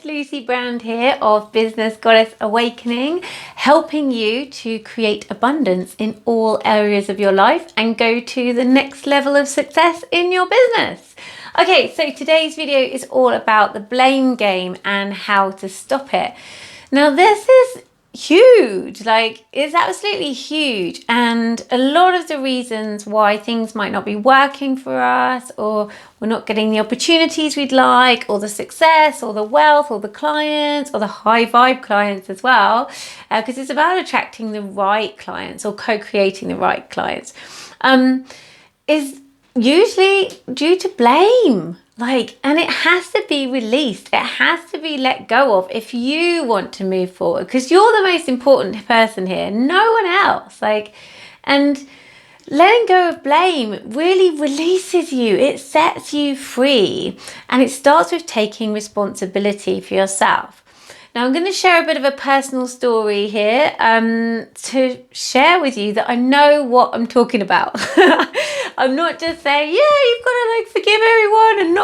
it's Lucy Brand here of Business Goddess Awakening, helping you to create abundance in all areas of your life and go to the next level of success in your business. Okay, so today's video is all about the blame game and how to stop it. Now, this is huge, it's absolutely huge, and a lot of the reasons why things might not be working for us, or we're not getting the opportunities we'd like, or the success, or the wealth, or the clients, or the high vibe clients as well, because it's about attracting the right clients or co-creating the right clients, is usually due to blame. And it has to be released. It has to be let go of if you want to move forward, because you're the most important person here, no one else. And letting go of blame really releases you. It sets you free, and it starts with taking responsibility for yourself. Now, I'm going to share a bit of a personal story here to share with you that I know what I'm talking about. I'm not just saying, yeah, you've got to forgive everyone and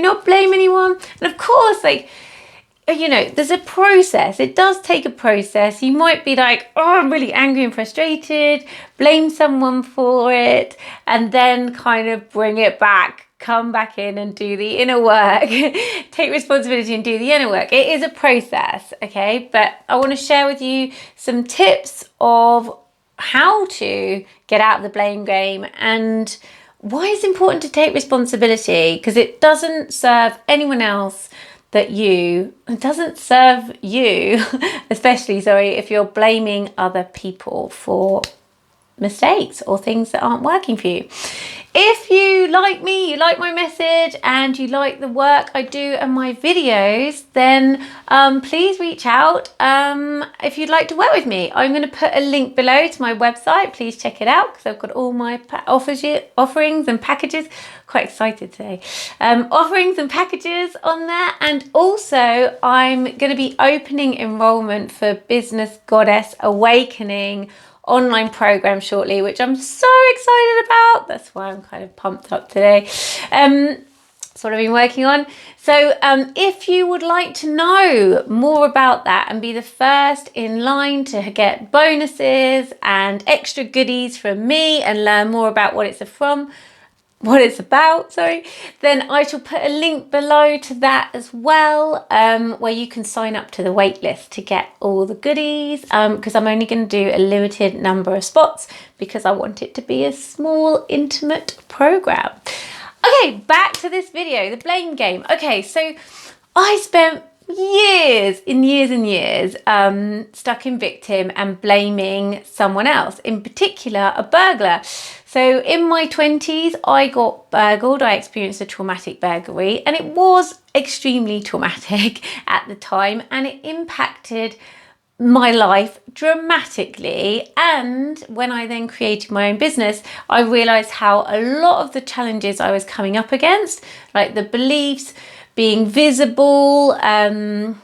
not blame anyone. And of course, there's a process. It does take a process. You might be like, oh, I'm really angry and frustrated, blame someone for it, and then kind of bring it back. Come back in and do the inner work, take responsibility and do the inner work. It is a process, okay? But I want to share with you some tips of how to get out of the blame game and why it's important to take responsibility, because it doesn't serve anyone else it doesn't serve you, especially, if you're blaming other people for mistakes or things that aren't working for you. If you like me, you like my message, and you like the work I do and my videos, then please reach out if you'd like to work with me. I'm going to put a link below to my website. Please check it out, because I've got all my offerings and packages. Quite excited today. Offerings and packages on there. And also, I'm going to be opening enrollment for Business Goddess Awakening online program shortly, which I'm so excited about. That's why I'm kind of pumped up today. That's what I've been working on. So if you would like to know more about that and be the first in line to get bonuses and extra goodies from me and learn more about what it's about, then I shall put a link below to that as well, where you can sign up to the wait list to get all the goodies, because I'm only going to do a limited number of spots because I want it to be a small, intimate program. Okay, back to this video, the blame game. Okay, so I spent years stuck in victim and blaming someone else, in particular a burglar. So in my 20s, I got burgled. I experienced a traumatic burglary, and it was extremely traumatic at the time, and it impacted my life dramatically. And when I then created my own business, I realized how a lot of the challenges I was coming up against, like the beliefs, being visible, and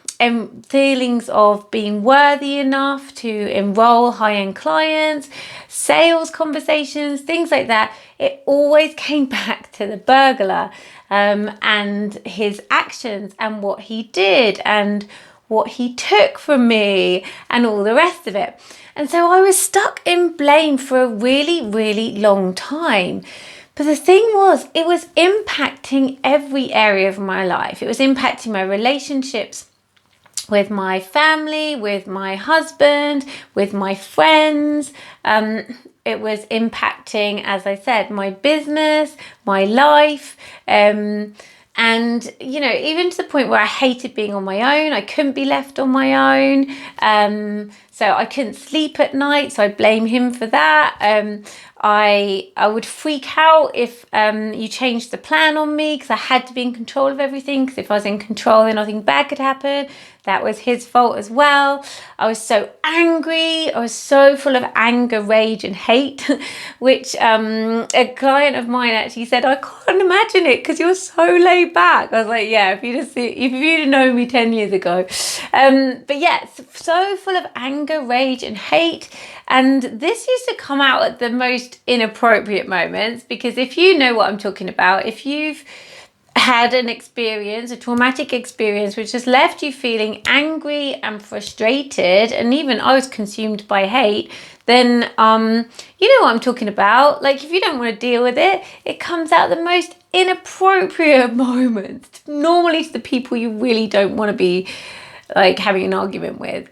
feelings of being worthy enough to enroll high-end clients, sales conversations, things like that, it always came back to the burglar and his actions and what he did and what he took from me and all the rest of it. And so I was stuck in blame for a really, really long time. But the thing was, it was impacting every area of my life. It was impacting my relationships with my family, with my husband, with my friends. It was impacting, as I said, my business, my life. And, even to the point where I hated being on my own. I couldn't be left on my own. So I couldn't sleep at night. So I blame him for that. I would freak out if you changed the plan on me, because I had to be in control of everything, because if I was in control, then nothing bad could happen. That was his fault as well. I was so angry. I was so full of anger, rage and hate, which a client of mine actually said, I can't imagine it because you're so laid back. I was like, yeah, if you'd known me 10 years ago. But yeah, so full of anger, rage and hate. And this used to come out at the most inappropriate moments, because if you know what I'm talking about, if you've had an experience, a traumatic experience, which has left you feeling angry and frustrated, and even I was consumed by hate, then you know what I'm talking about. Like, if you don't want to deal with it, it comes out the most inappropriate moments, normally to the people you really don't want to be like having an argument with.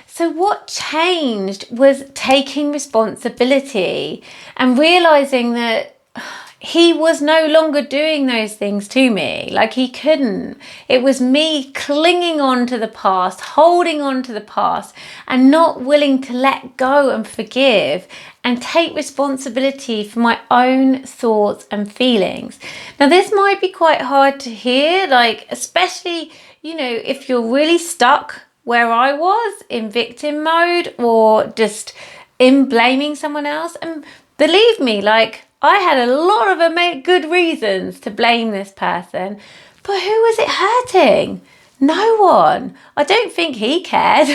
So what changed was taking responsibility and realizing that he was no longer doing those things to me. Like, he couldn't. It was me clinging on to the past, holding on to the past, and not willing to let go and forgive and take responsibility for my own thoughts and feelings. Now, this might be quite hard to hear, like, especially, you know, if you're really stuck where I was in victim mode or just in blaming someone else. And believe me, like, I had a lot of good reasons to blame this person, but who was it hurting? No one. I don't think he cared.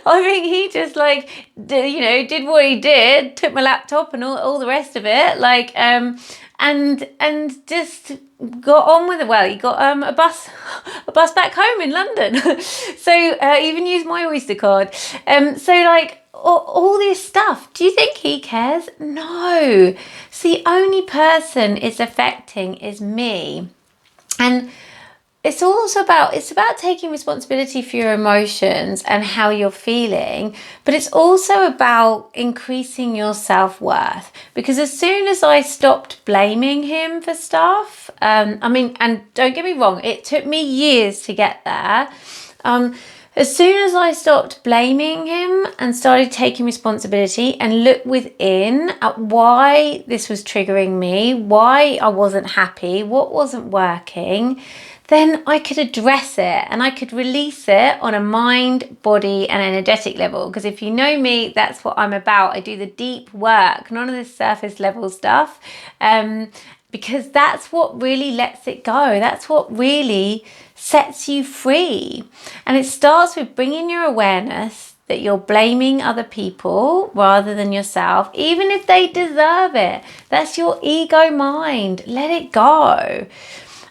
I think he just did what he did, took my laptop and all the rest of it, and just got on with it. Well, he got a bus back home in London. So even used my Oyster card. All this stuff. Do you think he cares? No. So the only person it's affecting is me. And it's about taking responsibility for your emotions and how you're feeling, but it's also about increasing your self-worth. Because as soon as I stopped blaming him for stuff, and don't get me wrong, it took me years to get there. As soon as I stopped blaming him and started taking responsibility and looked within at why this was triggering me, why I wasn't happy, what wasn't working, then I could address it and I could release it on a mind, body and energetic level. Because if you know me, that's what I'm about. I do the deep work, none of this surface level stuff, because that's what really lets it go. That's what really sets you free. And it starts with bringing your awareness that you're blaming other people rather than yourself, even if they deserve it. That's your ego mind. Let it go.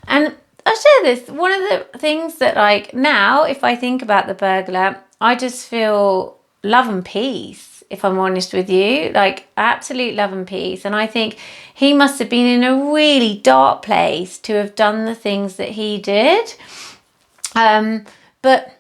And I'll share this. One of the things that, like, now, if I think about the burglar, I just feel love and peace, if I'm honest with you, like absolute love and peace. And I think he must have been in a really dark place to have done the things that he did. But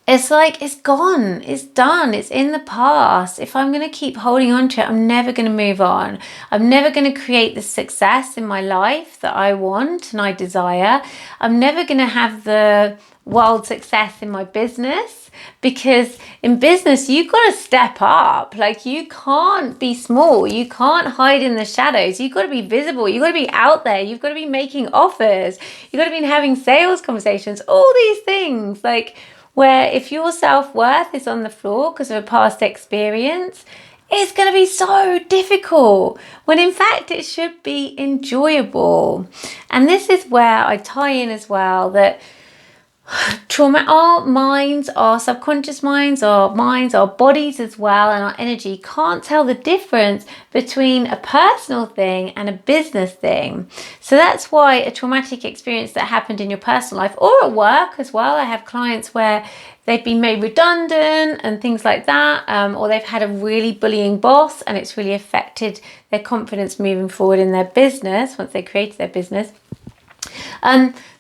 it's like, it's gone, it's done, it's in the past. If I'm going to keep holding on to it, I'm never going to move on. I'm never going to create the success in my life that I want and I desire. I'm never going to have the world success in my business, because in business, you've got to step up. Like, you can't be small. You can't hide in the shadows. You've got to be visible. You've got to be out there. You've got to be making offers. You've got to be having sales conversations, all these things, like, where if your self-worth is on the floor because of a past experience, it's going to be so difficult, when in fact it should be enjoyable. And this is where I tie in as well that trauma, our minds, our subconscious minds, our bodies as well, and our energy can't tell the difference between a personal thing and a business thing. So that's why a traumatic experience that happened in your personal life or at work as well. I have clients where they've been made redundant and things like that, or they've had a really bullying boss and it's really affected their confidence moving forward in their business once they created their business.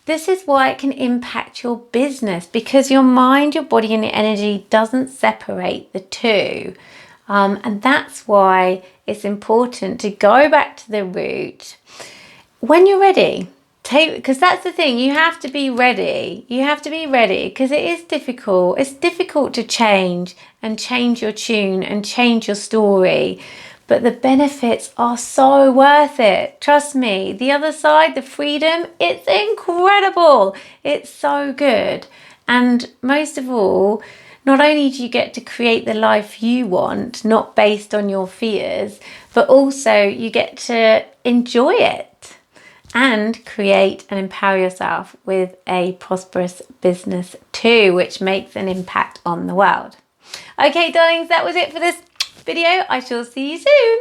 This is why it can impact your business, because your mind, your body and your energy doesn't separate the two. And that's why it's important to go back to the root when you're ready. Because that's the thing, you have to be ready. You have to be ready, because it is difficult. It's difficult to change and change your tune and change your story. But the benefits are so worth it. Trust me, the other side, the freedom, it's incredible. It's so good. And most of all, not only do you get to create the life you want, not based on your fears, but also you get to enjoy it and create and empower yourself with a prosperous business too, which makes an impact on the world. Okay, darlings, that was it for this video. I shall see you soon.